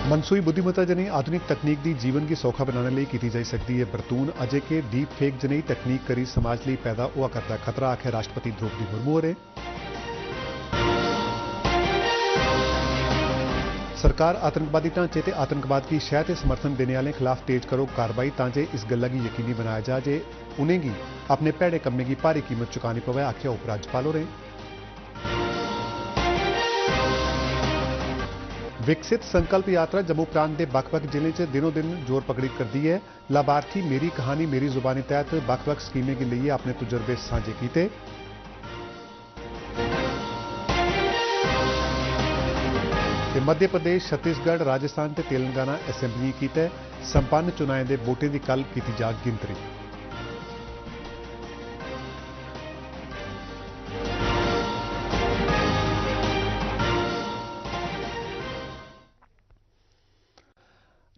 मनसूई बुद्धिमत्ता जनेही आधुनिक तकनीक दी जीवन की सौखा बनाने ਲਈ ਕੀਤੀ ਜਾ ਸਕਦੀ ਹੈ ਬਰਤੂਨ ਅਜੇ ਕੇ ਡੀਪ ਫੇਕ ਜनेही तकनीक करी समाज ਲਈ पैदा हुआ करता खतरा आखे राष्ट्रपति द्रौपदी मुर्मू होरें। सरकार आतंकवादी ढांचे ते आतंकवाद की शह ते समर्थन देने वाले खिलाफ तेज करो कार्रवाई तांजे इस गल्ला की यकीनी बनाया जा जे उन्हेंगी अपने भैड़े कम्मे की भारी कीमत चुकानी पवे आख्या उपराज्यपाल होरें। विकसित संकल्प यात्रा जम्मू प्रांत के बक्ख-बक्ख जिले च दिनों दिन जोर पकड़ी करती है। लाभार्थी मेरी कहानी मेरी जुबानी तहत बक्ख-बक्ख स्कीमें के लिए अपने तजुर्बे साझे किए। मध्य प्रदेश छत्तीसगढ़ राजस्थान ते तेलंगाना असैंबलियां कीते संपन्न चुनाएं दे वोटें की कल की जा गिनतरी।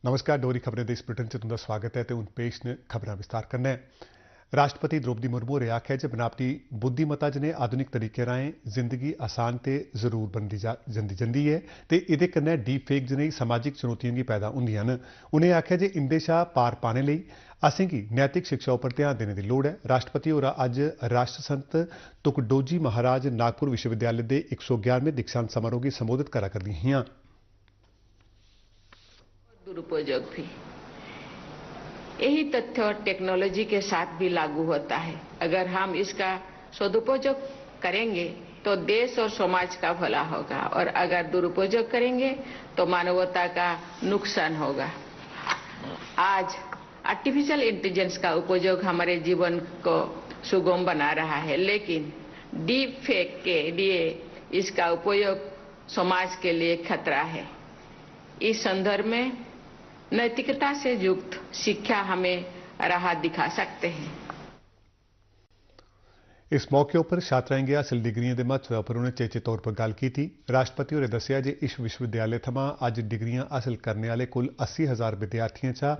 नमस्कार, डोरी खबरें इस बुलेटिन से तुंदा स्वागत है। तो हूं पेश ने खबरां विस्तार करना है। राष्ट्रपति द्रौपदी मुर्मू होरें आख्या जे बनावटी बुद्धिमत्ता जने आधुनिक तरीके राएं जिंदगी आसान ते जरूर बनदी जंदी है ते इहदे कन्नै डीप फेक जनेही समाजिक चुनौतियां भी पैदा होंदियां न। उन्हें आख्या जे इंदे शा पार पाने लई असें गी नैतिक शिक्षा उपर ध्यान देने की लोड़ है। राष्ट्रपति होर अज राष्ट्र संत तुकडोजी महाराज नागपुर विश्वविद्यालय के 111वें दीक्षांत समारोह की संबोधित करा करदी हियां। दुरुपयोग भी यही तथ्य और टेक्नोलॉजी के साथ भी लागू होता है। अगर हम इसका सदुपयोग करेंगे तो देश और समाज का भला होगा और अगर दुरुपयोग करेंगे तो मानवता का नुकसान होगा। आज आर्टिफिशियल इंटेलिजेंस का उपयोग हमारे जीवन को सुगम बना रहा है, लेकिन डीप फेक के लिए इसका उपयोग समाज के लिए खतरा है। इस संदर्भ में नैतिकता से युक्त शिक्षा हमें राह दिखा सकते हैं। इस मौके पर छात्राएं गी हासिल डिग्रियां के महत्व पर उन्हें चेचे तौर पर गल की। राष्ट्रपति होरें दस्सिया जे इस विश्वविद्यालय थमां अज डिग्रियां हासिल करने वाले कुल 80,000 विद्यार्थियों चा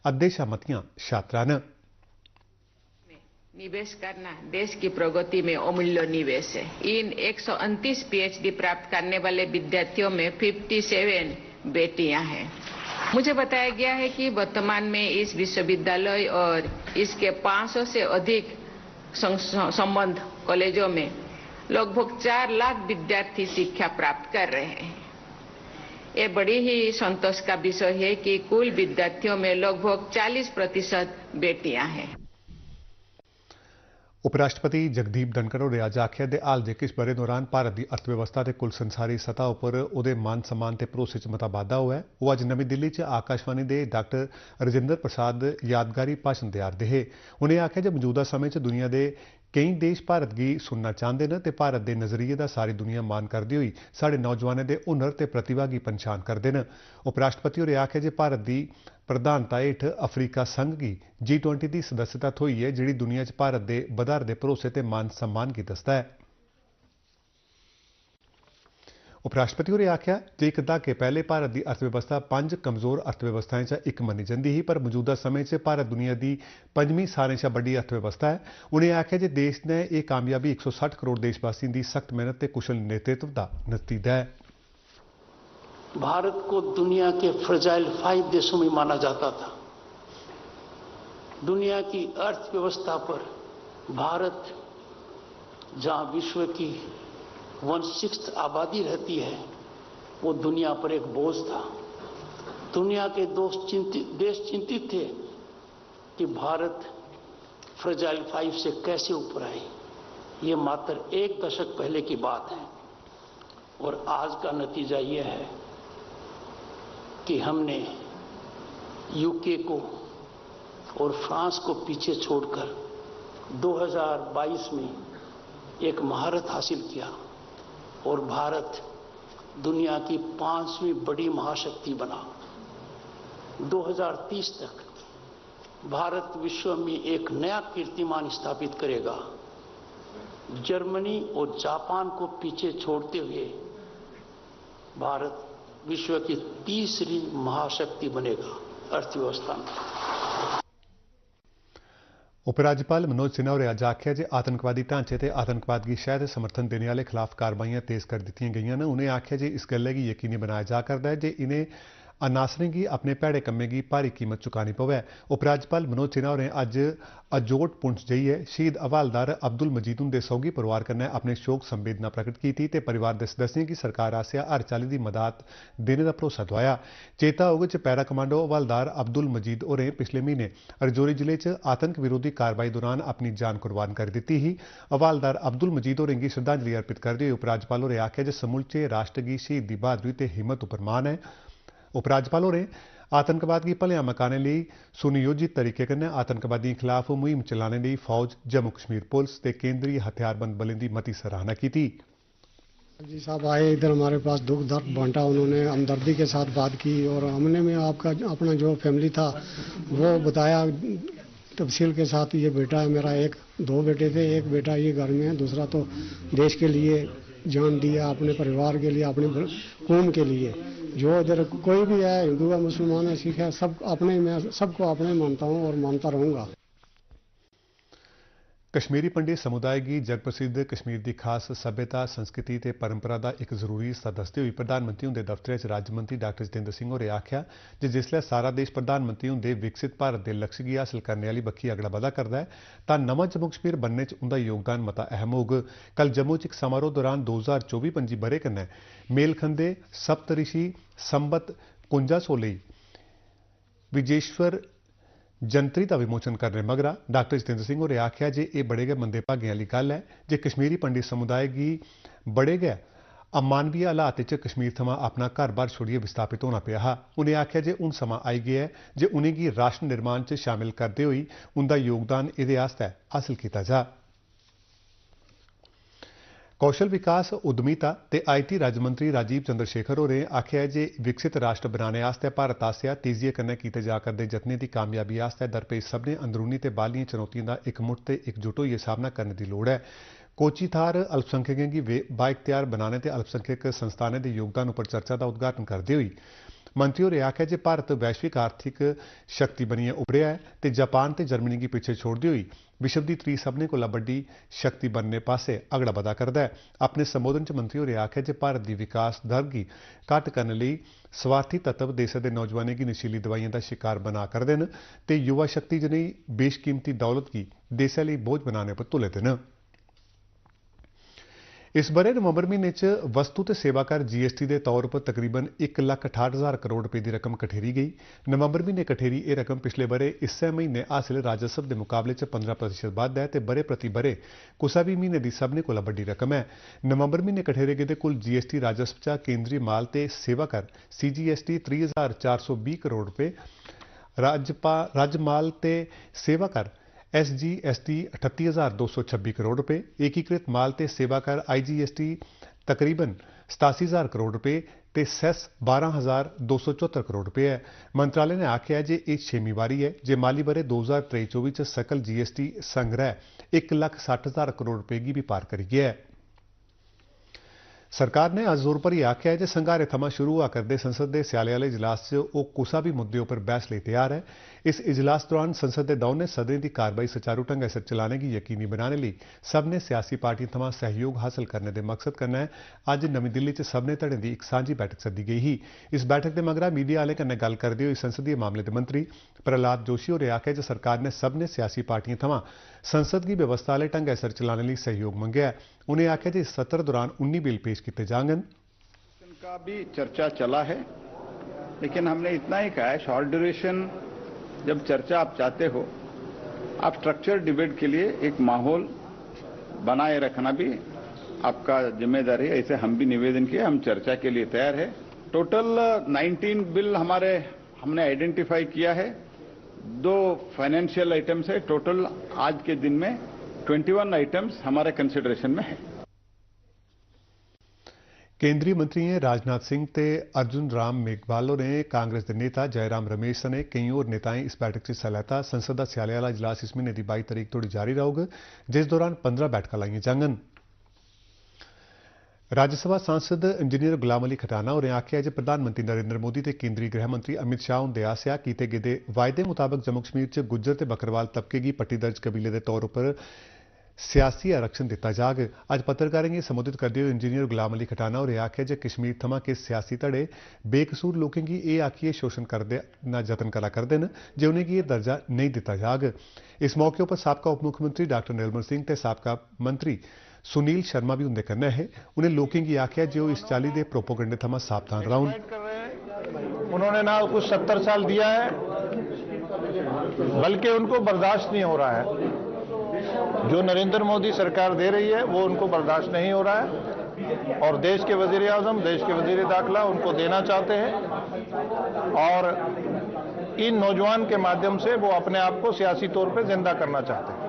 अद्धे शा मतियां छात्रा न। निवेश करना देश की प्रगति में अमूल्य निवेश है। इन 129 पीएचडी प्राप्त करने वाले विद्यार्थियों में 57 बेटियां हैं। मुझे बताया गया है कि वर्तमान में इस विश्वविद्यालय और इसके 500 से अधिक संबद्ध कॉलेजों में लगभग 4 लाख विद्यार्थी शिक्षा प्राप्त कर रहे हैं। ये बड़ी ही संतोष का विषय है कि कुल विद्यार्थियों में लगभग 40% बेटियां हैं। उपराष्ट्रपति जगदीप धनखड़ होरें अज आख्या दे हाल दे किश ब'रे दौरान भारत की अर्थव्यवस्था के कुल संसारी सतह पर उहदे मान सम्मान ते भरोसे च मता बाद्धा होया है। वह अज नमीं दिल्ली च आकाशवाणी दे डॉक्टर राजेंद्र प्रसाद यादगारी भाषण देआ रदे हे। उन्हें आख्या जे मौजूदा समय च दुनिया के कई देश भारत की सुनना चाहते हैं ते भारत के नजरिए का सारी दुनिया मान करती हुई साढ़े नौजवानों के हुनर ते प्रतिभा की पन्छान करते हैं। उपराष्ट्रपति होरें आख्या जे भारत की प्रधानता हेठ अफ्रीका संघ की G20 की सदस्यता थोई है, जिहड़ी दुनिया च भारत के वधारदे भरोसे ते मान सम्मान की दसदा है। उपराष्ट्रपति होरें आख्या जे एक दहाके पहले भारत की अर्थव्यवस्था 5 कमजोर अर्थव्यवस्थाएं चा एक मनी जाती ही, पर मौजूदा समय च भारत दुनिया की 5वीं सारें शा बड़ी अर्थव्यवस्था है। उन्हें आख्या जे देश ने यह कामयाबी 160 करोड़ देशवासियों की सख्त मेहनत ते कुशल नेतृत्व का नतीजा है। भारत को दुनिया के फ्रजाइल 5 देशों में माना जाता था। दुनिया की अर्थव्यवस्था पर भारत, जहां विश्व की 1/6 आबादी रहती है, वो दुनिया पर एक बोझ था। दुनिया के देश चिंतित थे कि भारत फ्रजाइल 5 से कैसे ऊपर आए। ये मात्र 1 दशक पहले की बात है और आज का नतीजा यह है कि हमने यूके को और फ्रांस को पीछे छोड़कर 2022 में एक महारत हासिल किया और भारत दुनिया की 5वीं बड़ी महाशक्ति बना। 2030 तक भारत विश्व में एक नया कीर्तिमान स्थापित करेगा। जर्मनी और जापान को पीछे छोड़ते हुए भारत विश्व की 3री महाशक्ति बनेगा अर्थव्यवस्था में। उपराज्यपाल मनोज सिन्हा होरें अज आख्या जे आतंकवादी ढांचे ते आतंकवाद की शह ते समर्थन देने वाले खिलाफ कार्रवाइयां तेज कर दी गई न। उन्हें आख्या जे इस गल्लै गी यकीनी बनाया जा करदा है जे इन्हें अनासरें गी अपने भैड़े कम्में गी भारी कीमत चुकानी पवै। उपराज्यपाल मनोज सिन्हा होरें अज्ज अजोट पुंछ जाइयै शहीद हवालदार अब्दुल मजीद हुंदे सौगी परिवार कन्नै अपने शोक संवेदना प्रकट कीती ते परिवार दे सदस्यें गी सरकार आसेआ हर चाल्ली दी मदद देने दा भरोसा दोआया। चेता होग च पैरा कमांडो हवालदार अब्दुल मजीद होरें पिछले महीने रजौरी जिले च आतंक विरोधी कार्रवाई दौरान अपनी जान कुर्बान कर दित्ती ही। हवालदार अब्दुल मजीद होरें गी श्रद्धांजलि अर्पित करदे होई उपराज्यपाल होरें आखेआ जे समूलचे राष्ट्र गी शहीद दी बहादुरी ते हिम्मत उप्पर मान है। उपराज्यपाल होरें आतंकवाद गी भलेआं मकाने लेई सुनियोजित तरीके कन्नै आतंकवादियों खिलाफ मुहिम चलाने लेई फौज, जम्मू कश्मीर पुलिस ते केंद्रीय हथियारबंद बलें दी मती सराहना की। जी साहब आए इधर हमारे पास, दुख दर्द बांटा, उन्होंने हमदर्दी के साथ बात की और हमने में आपका अपना जो फैमिली था वो बताया तफसील के साथ। ये बेटा है मेरा, दो बेटे थे, एक बेटा ये घर में है, दूसरा तो देश के लिए जान दिया, अपने परिवार के लिए, अपने कौम के लिए। जो इधर कोई भी है, हिंदू है, मुसलमान है, सिख है, सब अपने में, सबको अपने मानता हूँ और मानता रहूँगा। कश्मीरी पंडित समुदाय की जग प्रसिद्ध कश्मीर की खास सभ्यता, संस्कृति ते परंपरा का एक जरूरी हिस्सा दसते हुए प्रधानमंत्री हुंदे दफ्तरै च राज्य मंत्री डॉक्टर जितेंद्र सिंह होरें आखेआ जे जिसलै सारा देश प्रधानमंत्री हुंदे विकसित भारत के लक्ष्य की हासिल करने वाली बक्खी अगड़ा बधा करदा है तां नमां जम्मू कश्मीर बनने च उंदा योगदान मता अहम होग। कल जम्मू च एक समारोह दौरान 2024-25 ब'रे कन्नै मेल खंदे सप्तऋषि संबत 5100 लेई विजेश्वर जंतरी का विमोचन करने मगरा डॉक्टर जितेंद्र सिंह होरें आखेआ जे यह बड़े गै मंदे भागें वाली गल्ल है जे कश्मीरी पंडित समुदाय गी बड़े गै अमानवीय हालात च कश्मीर थमां अपना घर बार छोड़ियै विस्थापित होना पेआ हा। उनें आखेआ जे हुण समां आई गया है जे उनेंगी राष्ट्र निर्माण च शामिल करदे होई उंदा योगदान एह्दे आस्तै हासिल कीता जा। कौशल विकास, उद्यमिता ते IT राज्य मंत्री राजीव चंद्रशेखर होरें आखेआ है जे विकसित राष्ट्र बनाने आस्तै भारत आसेआ तेजिया कन्नै कीते जा करदे जतनें दी कामयाबी आस्तै दरपेश सभनें अंदरूनी ते बाहरलियें चुनौतियें दा इकमुट्ठ ते इकजुट होइयै सामना करने दी लोड़ है। कोची थाह्र अल्पसंख्यकें गी बाइख्तियार बनाने ते अल्पसंख्यक संस्थानें दे योगदान उप्पर चर्चा दा उद्घाटन करदे होई मंत्री होरें आखेआ जे भारत वैश्विक आर्थिक शक्ति बनियै उभरेआ है ते जापान ते जर्मनी गी पिच्छे छोड़दे होई विश्व दी त्री सभनें कोला बड्डी शक्ति बनने पास्से अगड़ा बधा करदा है। अपने संबोधन च मंत्री होरें आखेआ जे भारत दी विकास दर गी घट्ट करने लेई स्वार्थी तत्व देशै दे नौजवानें गी नशीली दवाइयें दा शिकार बना करदे न ते युवा शक्ति जनेही बेशकीमती दौलत गी देशै लेई बोझ बनाने पर तुले दे न। इस ब'रे नवंबर महीने च वस्तु ते सेवा कर GST के तौर पर तकरीबन 1,68,000 करोड़ रुपए की रकम कठेरी गई। नवंबर महीने कठेरी यह रकम पिछले ब'रे इस्सै महीने हासिल राजस्व के मुकाबले च 15% बद्ध है ते ब'रे प्रति ब'रे कुसै भी महीने की सभनें कोला बड्डी रकम है। नवंबर महीने कठेरे गेदे कुल GST राजस्व चा केंद्रीय माल ते सेवा कर CGST 30,420 करोड़ रुपए, राजमाल ते सेवा कर SGST 38,226 करोड़ रुपए, एकीकृत माल ते सेवा कर IGST तकरीबन 87,000 करोड़ रुपए ते सेस 12,274 करोड़ रुपए है। मंत्रालय ने आखेआ जे यह 6वीं बारी है जे माली ब'रे 2023-24 च सकल GST संग्रह 1,60,000 करोड़ रुपए गी भी पार करी गया है। सरकार ने अज जोर भरियै आखेआ है जे संघारे थमां शुरू होआ करदे संसद दे स्याले आह्ले इजलास च ओह् कुसा भी मुद्दे उप्पर बहस लेई तैयार है। इस इजलास दौरान संसद दे दौनें सदनें दी कार्रवाई सुचारू ढंगै सिर चलाने गी यकीनी बनाने लेई सभनें सियासी पार्टियें थमां सहयोग हासल करने दे मकसद कन्नै अज्ज नमीं दिल्ली च सभनें धड़ें दी इक सांझी बैठक सद्दी गेई ही। इस बैठक दे मगरा मीडिया आह्लें कन्नै गल्ल करदे होई संसदीय मामले दे मंत्री प्रहलाद जोशी होरें आखेआ जे सरकार ने सभनें सियासी पार्टियें थमां संसद गी व्यवस्था आह्ले ढंगै सिर चलाने लेई सहयोग मंगेआ है। उनें आखेआ जे इस सत्र दौरान 19 बिल पेश किए जाङन। का भी चर्चा चला है, लेकिन हमने इतना ही कहा है, शॉर्ट ड्यूरेशन जब चर्चा आप चाहते हो, आप स्ट्रक्चर डिबेट के लिए एक माहौल बनाए रखना भी आपका जिम्मेदारी है। ऐसे हम भी निवेदन किए, हम चर्चा के लिए तैयार है। टोटल 19 बिल हमने आइडेंटिफाई किया है। 2 फाइनेंशियल आइटम्स है। टोटल आज के दिन में 21 आइटम्स हमारे कंसिडरेशन में है। केंद्रीय मंत्री राजनाथ सिंह ते अर्जुन राम मेघवाल ने कांग्रेस के नेता जयराम रमेश सने कई होर नेताएं इस बैठक च हिस्सा लैता। संसद का स्याले आह्ला इजलास इस महीने की 22 तरीक तोड़ी जारी रहोग, जिस दौरान 15 बैठकां लाइयां जाङन। राज्यसभा सांसद इंजीनियर गुलाम अली खटाना होरें आखेआ जे प्रधानमंत्री नरेंद्र मोदी ते केंद्रीय गृह मंत्री अमित शाह हुंदे आसेआ कीते गेदे वायदे मुताबक जम्मू कश्मीर च गुज्जर ते बक्करवाल तबके गी पट्टीदर्ज कबीले दे तौर उप्पर सियासी आरक्षण दिता जाग। अज पत्रकारें गी संबोधित करते हुए इंजीनियर गुलाम अली खटाना होरें आख्या जे कश्मीर थमां किस सियासी धड़े बेकसूर लोकें गी एह् आखिए शोषण करदे ना जतन करा करदे न जे उनेंगी एह् दर्जा नहीं दिता जाग। इस मौके उप्पर साबका उप मुख्यमंत्री डॉक्टर निर्मल सिंह ते साबका मंत्री सुनील शर्मा भी उंदे कन्नै है। उनें लोकें गी आख्या जे ओह् इस चाल्ली दे प्रोपोगंडे थमां सावधान रौह्न। उन्होंने ना कुछ 70 साल दिया है, बल्कि उनको बर्दाश्त नहीं हो रहा है। जो नरेंद्र मोदी सरकार दे रही है वो उनको बर्दाश्त नहीं हो रहा है और देश के वजीर आजम, देश के वजीर दाखिला उनको देना चाहते हैं और इन नौजवान के माध्यम से वो अपने आप को सियासी तौर पर जिंदा करना चाहते हैं।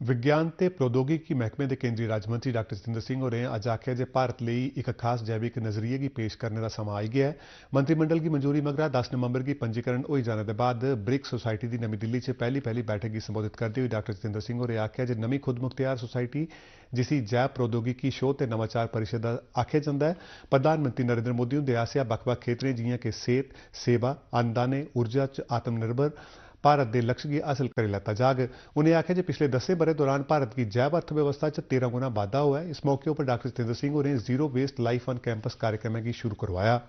विज्ञान ते प्रौद्योगिकी महकमे के केंद्रीय राज्य मंत्री डॉक्टर जितेंद्र सिंह होरें अज आख्या जे भारत लई एक खास जैविक नजरिए की पेश करने का समा आई गया है। मंत्रिमंडल की मंजूरी मगरा 10 नवंबर की पंजीकरण हो जाने के बाद ब्रिक्स सोसाइटी की नवी दिल्ली से पहली बैठक की संबोधित करते हुए डॉक्टर जितेंद्र सिंह होरें आख्या जे नवी खुद मुख्तियार सोसाइटी जिसी जैव प्रौद्योगिकी शोध ते नवाचार परिषद आख्या जाता है प्रधानमंत्री नरेंद्र मोदी हुंदे आसेआ बक्ख-बक्ख खेत्रें जियां कि सेहत, सेवा, अन्नदाने, ऊर्जा च आत्मनिर्भर भारत के लक्ष्य की हासिल करी लैता जाग। उन्हें आख्या जे पिछले 10 ब'रे दौरान भारत की जैव अर्थव्यवस्था च 13 गुना बाद्धा हुआ है। इस मौके पर डॉक्टर जितेंद्र सिंह होरें zero waste life on campus कार्यक्रम की शुरू करवाया।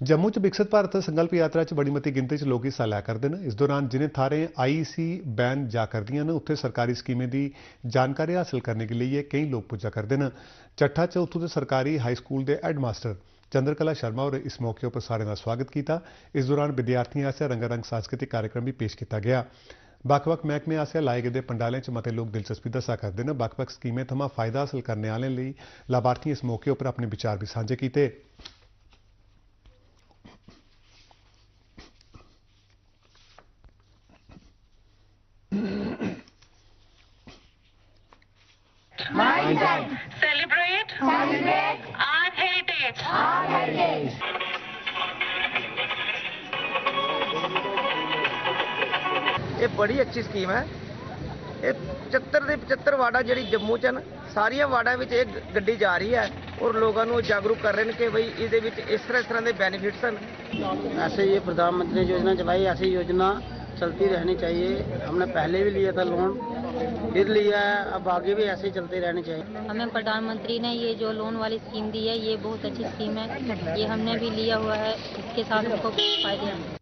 जम्मू च विकसित भारत संकल्प यात्रा च बड़ी मती गिनती च लोग हिस्सा लै करदे न। इस दौरान जिन्हें थारें आईसी बैन जा करदियां न उत्थे सरकारी स्कीमें की जानकारी हासिल करने के लिए कई लोग पुज्जा करदे न। चट्ठा च उत्थों दे सरकारी हाई स्कूल के हैडमास्टर चंद्रकला शर्मा और इस मौके पर सारे का स्वागत किया। इस दौरान विद्यार्थियों आसेआ रंगारंग सांस्कृतिक कार्यक्रम भी पेश किया गया। बक्ख-बक्ख महकमे आसेआ लाए गेदे पंडालें च मते लोग दिलचस्पी दस्सा करदे न। बक्ख-बक्ख स्कीमें थमां फायदा हासिल करने आह्लें लेई लाभार्थियों इस मौके पर अपने विचार भी सांझे कीते। Celebrate our heritage. ये बड़ी अच्छी स्कीम है। ये 75 ਦੇ 75 ਵਾਰਡਾਂ ਜਿਹੜੀ ਜੰਮੂ ਚ ਹਨ ਸਾਰੀਆਂ ਵਾਰਡਾਂ ਵਿੱਚ ਇਹ ਗੱਡੀ ਜਾ ਰਹੀ ਹੈ और लोगों को जागरूक कर रहे हैं कि भाई ਇਹਦੇ ਵਿੱਚ इस तरह ਦੇ बेनिफिट्स हैं। ऐसे ये प्रधानमंत्री ने योजना चलाई, ऐसी योजना चलती रहनी चाहिए। हमने पहले भी लिया था लोन, फिर लिया है, अब आगे भी ऐसे ही चलते रहनी चाहिए। हमें प्रधानमंत्री ने ये जो लोन वाली स्कीम दी है ये बहुत अच्छी स्कीम है। ये हमने भी लिया हुआ है, इसके साथ हमको फायदे हैं।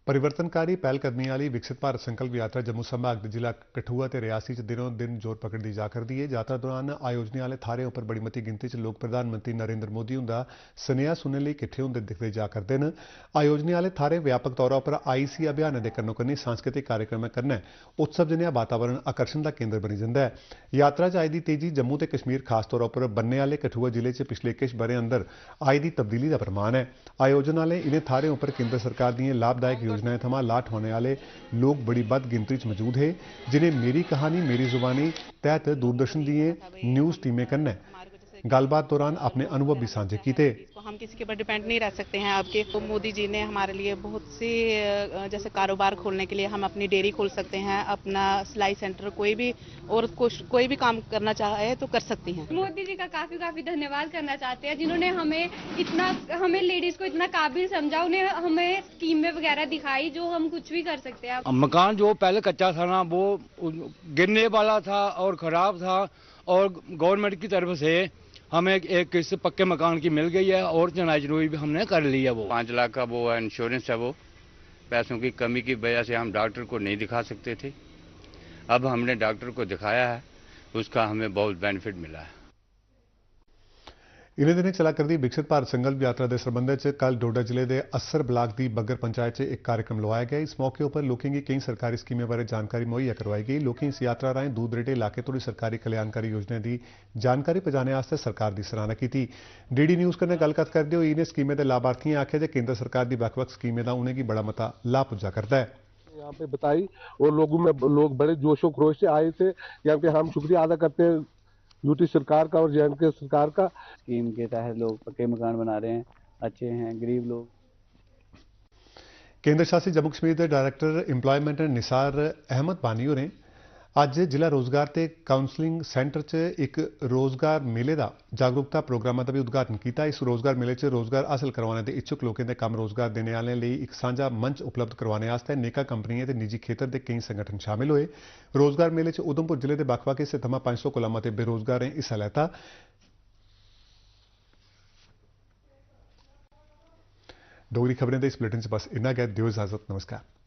परिवर्तनकारी पहलकदमी वाली विकसित भारत संकल्प यात्रा जम्मू संभाग के जिला कठुआ ते रियासी च दिनों दिन जोर पकड़ती जा करती है। यात्रा दौरान आयोजने वाले थारे उपर बड़ी मती गिनती च लोग प्रधानमंत्री नरेंद्र मोदी हुंदा सुनेहा सुनने लई किट्ठे हुंदे दिखदे जा करदे न। आयोजने वाले थारे व्यापक तौर पर आईसी अभियान के कन्नो कन्नी सांस्कृतिक कार्यक्रम कन्नै उत्सव जनेहा वातावरण आकर्षण का केंद्र बनी जाता है। यात्रा च आई दी तेजी जम्मू ते कश्मीर खास तौर पर बन्ने वाले कठुआ जिले च पिछले किश ब'रें अंदर आई दी तब्दीली का प्रमाण है। आयोजन वाले इन्हें थारे उपर केंद्र सरकार दी लाभदायक योजनाएं थमां लाट होने वाले लोग बड़ी बद गिनती च मौजूद है, जिन्हें मेरी कहानी मेरी जुबानी तहत दूरदर्शन दी न्यूज़ टीमें कन्नै गलबात दौरान अपने अनुभव भी साझे किए। हम किसी के ऊपर डिपेंड नहीं रह सकते हैं। आपके तो मोदी जी ने हमारे लिए बहुत सी जैसे कारोबार खोलने के लिए हम अपनी डेयरी खोल सकते हैं, अपना सिलाई सेंटर, कोई भी और कोई भी काम करना चाहे तो कर सकती हैं। मोदी जी का काफी धन्यवाद करना चाहते हैं जिन्होंने हमें लेडीज को इतना काबिल समझा, उन्हें हमें स्कीमें वगैरह दिखाई जो हम कुछ भी कर सकते हैं। मकान जो पहले कच्चा था ना वो गिरने वाला था और खराब था और गवर्नमेंट की तरफ से हमें एक किस्त पक्के मकान की मिल गई है और चनाई भी हमने कर ली है। वो 5 लाख का वो इंश्योरेंस है। वो पैसों की कमी की वजह से हम डॉक्टर को नहीं दिखा सकते थे, अब हमने डॉक्टर को दिखाया है, उसका हमें बहुत बेनिफिट मिला है। इन्हें दिनें चला करती विकसित भारत संकल्प यात्रा के संबंध में कल डोडा जिले के अस्सर ब्लाक की बग्गर पंचायत से एक कार्यक्रम लवाया गया। इस मौके पर लोगों की कई सरकारी स्कीमें बारे जानकारी मुहैया करवाई गई। लोग इस यात्रा राएं दूर दरेडे इलाके तोड़ी सरकारी कल्याणकारी योजनाएं की जानकारी पहुंचाने वास्ते सरकार की सराहना की। डीडी न्यूज़ कन्नै गलबात करते हुए इन्हें स्कीमें के लाभार्थियों आख्या कि केंद्र सरकार की बक्ख-बक्ख स्कीमें का उन्हें बड़ा मता लाभ पुज्जा करता है। यहाँ पे बताई और लोग बड़े जोशो खरोश से आए थे। यहाँ पे हम शुक्रिया अदा करते हैं यूटी सरकार का और जेएंडके सरकार का। स्कीम के तहत लोग पक्के मकान बना रहे हैं, अच्छे हैं, गरीब लोग। केंद्र शासित जम्मू कश्मीर के डायरेक्टर एम्प्लॉयमेंट निसार अहमद बानी होरें ਅੱਜ ਜ਼ਿਲ੍ਹਾ ਰੋਜ਼ਗਾਰ ਤੇ ਕਾਉਂਸਲਿੰਗ ਸੈਂਟਰ 'ਚ ਇੱਕ ਰੋਜ਼ਗਾਰ ਮੇਲੇ ਦਾ ਜਾਗਰੂਕਤਾ ਪ੍ਰੋਗਰਾਮਾਂ ਦਾ ਵੀ ਉਦਘਾਟਨ ਕੀਤਾ। ਇਸ ਰੋਜ਼ਗਾਰ ਮੇਲੇ 'ਚ ਰੋਜ਼ਗਾਰ ਹਾਸਲ ਕਰਵਾਉਣ ਦੇ ਇੱਛੁਕ ਲੋਕਾਂ ਦੇ ਕੰਮ ਰੋਜ਼ਗਾਰ ਦੇਣ ਵਾਲਿਆਂ ਲਈ ਇੱਕ ਸਾਂਝਾ ਮੰਚ ਉਪਲਬਧ ਕਰਵਾਉਣ ਵਾਸਤੇ ਨੇਕਾਂ ਕੰਪਨੀਆਂ ਤੇ ਨਿੱਜੀ ਖੇਤਰ ਦੇ ਕਈ ਸੰਗਠਨ ਸ਼ਾਮਿਲ ਹੋਏ। ਰੋਜ਼ਗਾਰ ਮੇਲੇ 'ਚ ਉਧਮਪੁਰ ਜ਼ਿਲ੍ਹੇ ਦੇ ਵੱਖ-ਵੱਖ ਹਿੱਸੇ ਥਮਾਂ 500 ਗੁਲਾਮਾਂ ਤੇ ਬੇਰੋਜ਼ਗਾਰਾਂ ਨੇ ਹਿੱਸਾ ਲਿਆ। डोगरी खबरें इस बुलेटिन से बस इन्ना गै। दिओ इजाजत। नमस्कार।